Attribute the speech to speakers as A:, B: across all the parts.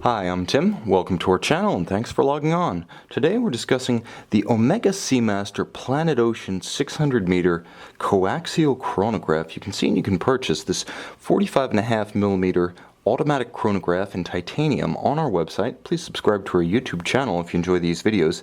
A: Hi, I'm Tim. Welcome to our channel and thanks for logging on. Today we're discussing the Omega Seamaster Planet Ocean 600-meter coaxial chronograph. You can see and you can purchase this 45.5mm automatic chronograph in titanium on our website. Please subscribe to our YouTube channel if you enjoy these videos.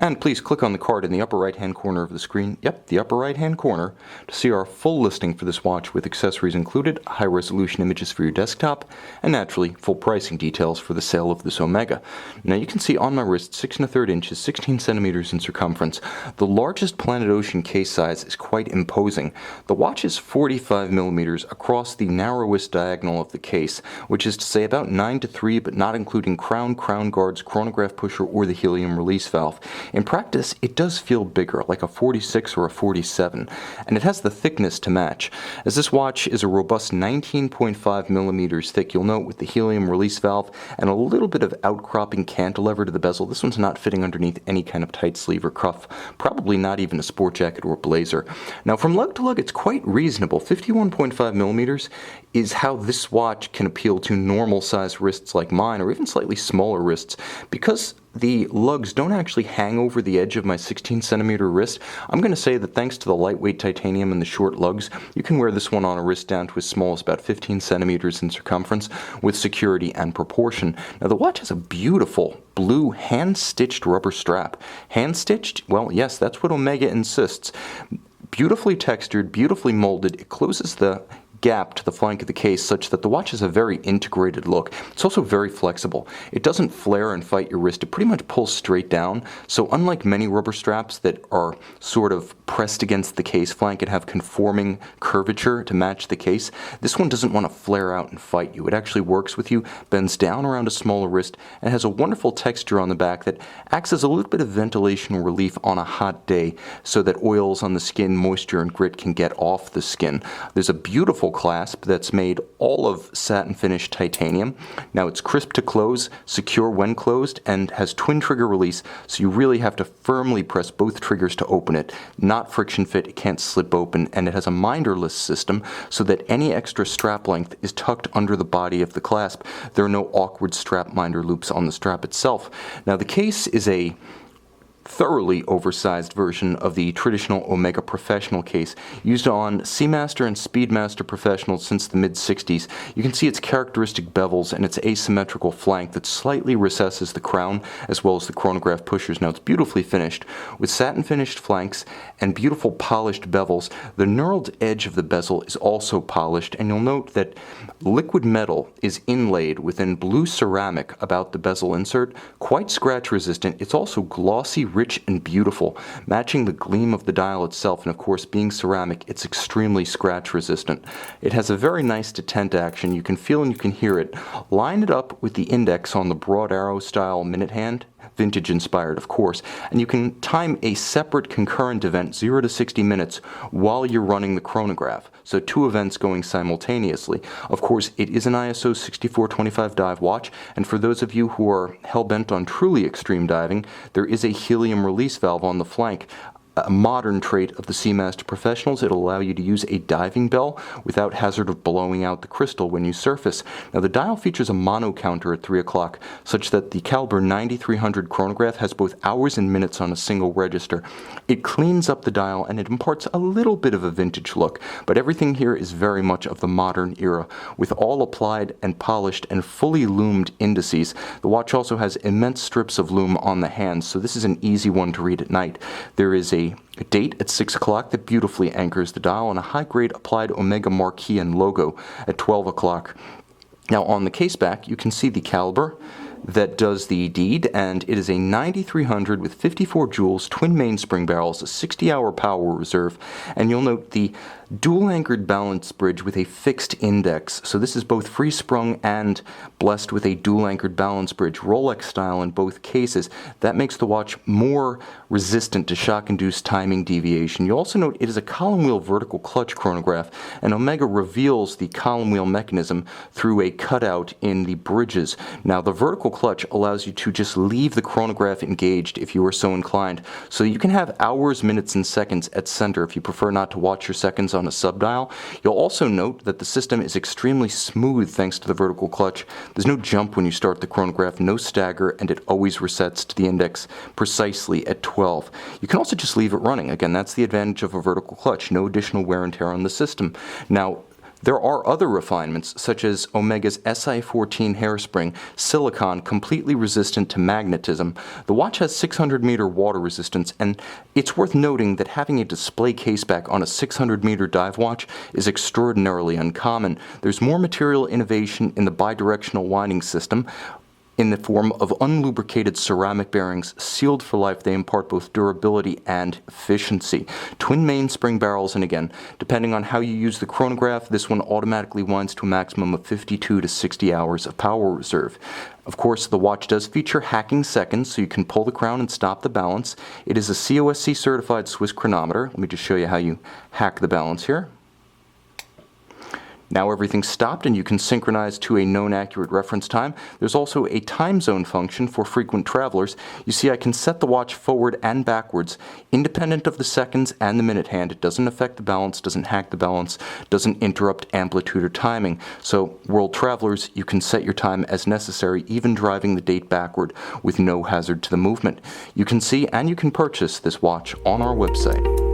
A: And please click on the card in the upper right hand corner of the screen, the upper right hand corner, to see our full listing for this watch with accessories included, high resolution images for your desktop, and naturally full pricing details for the sale of this Omega. Now you can see on my wrist 6 1/3 inches, 16 centimeters in circumference. The largest Planet Ocean case size is quite imposing. The watch is 45mm across the narrowest diagonal of the case, which is to say about 9:3, but not including crown guards, chronograph pusher, or the helium release valve. In practice, it does feel bigger, like a 46 or a 47, and it has the thickness to match. As this watch is a robust 19.5mm thick, you'll note with the helium release valve and a little bit of outcropping cantilever to the bezel, this one's not fitting underneath any kind of tight sleeve or cuff, probably not even a sport jacket or blazer. Now from lug to lug, it's quite reasonable. 51.5mm is how this watch can appeal to normal size wrists like mine, or even slightly smaller wrists. Because the lugs don't actually hang over the edge of my 16cm wrist, I'm going to say that thanks to the lightweight titanium and the short lugs, you can wear this one on a wrist down to as small as about 15 centimeters in circumference with security and proportion. Now the watch has a beautiful blue hand-stitched rubber strap. Hand-stitched? Well, yes, that's what Omega insists. Beautifully textured, beautifully molded. It closes the gap to the flank of the case such that the watch has a very integrated look. It's also very flexible. It doesn't flare and fight your wrist. It pretty much pulls straight down. So unlike many rubber straps that are sort of pressed against the case flank and have conforming curvature to match the case, this one doesn't want to flare out and fight you. It actually works with you, bends down around a smaller wrist, and has a wonderful texture on the back that acts as a little bit of ventilation relief on a hot day so that oils on the skin, moisture, and grit can get off the skin. There's a beautiful clasp that's made all of satin finished titanium. Now it's crisp to close, secure when closed, and has twin trigger release, so you really have to firmly press both triggers to open it. Not friction fit, it can't slip open, and it has a minderless system so that any extra strap length is tucked under the body of the clasp. There are no awkward strap minder loops on the strap itself. Now the case is a thoroughly oversized version of the traditional Omega Professional case used on Seamaster and Speedmaster Professionals since the mid-60s. You can see its characteristic bevels and its asymmetrical flank that slightly recesses the crown as well as the chronograph pushers. Now it's beautifully finished with satin finished flanks and beautiful polished bevels. The knurled edge of the bezel is also polished, and you'll note that liquid metal is inlaid within blue ceramic about the bezel insert, quite scratch resistant. It's also glossy, rich, and beautiful, matching the gleam of the dial itself, and of course being ceramic, it's extremely scratch resistant. It has a very nice detent action. You can feel and you can hear it. Line it up with the index on the broad arrow style minute hand, vintage inspired of course, and you can time a separate concurrent event 0 to 60 minutes while you're running the chronograph. So two events going simultaneously. Of course, it is an ISO 6425 dive watch, and for those of you who are hell-bent on truly extreme diving, there is a helium release valve on the flank. A modern trait of the Seamaster Professionals. It'll allow you to use a diving bell without hazard of blowing out the crystal when you surface. Now the dial features a mono counter at 3 o'clock, such that the caliber 9300 chronograph has both hours and minutes on a single register. It cleans up the dial and it imparts a little bit of a vintage look, but everything here is very much of the modern era, with all applied and polished and fully loomed indices. The watch also has immense strips of loom on the hands, so this is an easy one to read at night. There is a date at 6 o'clock that beautifully anchors the dial, and a high-grade applied Omega marquee and logo at 12 o'clock. Now on the case back, you can see the caliber that does the deed, and it is a 9300 with 54 joules, twin mainspring barrels, a 60-hour power reserve, and you'll note the dual-anchored balance bridge with a fixed index. So this is both free-sprung and blessed with a dual-anchored balance bridge, Rolex style in both cases. That makes the watch more resistant to shock-induced timing deviation. You also note it is a column wheel vertical clutch chronograph, and Omega reveals the column wheel mechanism through a cutout in the bridges. Now the vertical clutch allows you to just leave the chronograph engaged if you are so inclined, so you can have hours, minutes, and seconds at center if you prefer not to watch your seconds on a subdial. You'll also note that the system is extremely smooth thanks to the vertical clutch. There's no jump when you start the chronograph, no stagger, and it always resets to the index precisely at 12. You can also just leave it running. Again, that's the advantage of a vertical clutch, no additional wear and tear on the system. Now, there are other refinements, such as Omega's SI14 hairspring, silicone, completely resistant to magnetism. The watch has 600-meter water resistance, and it's worth noting that having a display caseback on a 600-meter dive watch is extraordinarily uncommon. There's more material innovation in the bidirectional winding system, in the form of unlubricated ceramic bearings sealed for life. They impart both durability and efficiency. Twin mainspring barrels, and again, depending on how you use the chronograph, this one automatically winds to a maximum of 52 to 60 hours of power reserve. Of course, the watch does feature hacking seconds, so you can pull the crown and stop the balance. It is a COSC certified Swiss chronometer. Let me just show you how you hack the balance here. Now everything's stopped and you can synchronize to a known accurate reference time. There's also a time zone function for frequent travelers. You see I can set the watch forward and backwards, independent of the seconds and the minute hand. It doesn't affect the balance, doesn't hack the balance, doesn't interrupt amplitude or timing. So world travelers, you can set your time as necessary, even driving the date backward with no hazard to the movement. You can see and you can purchase this watch on our website.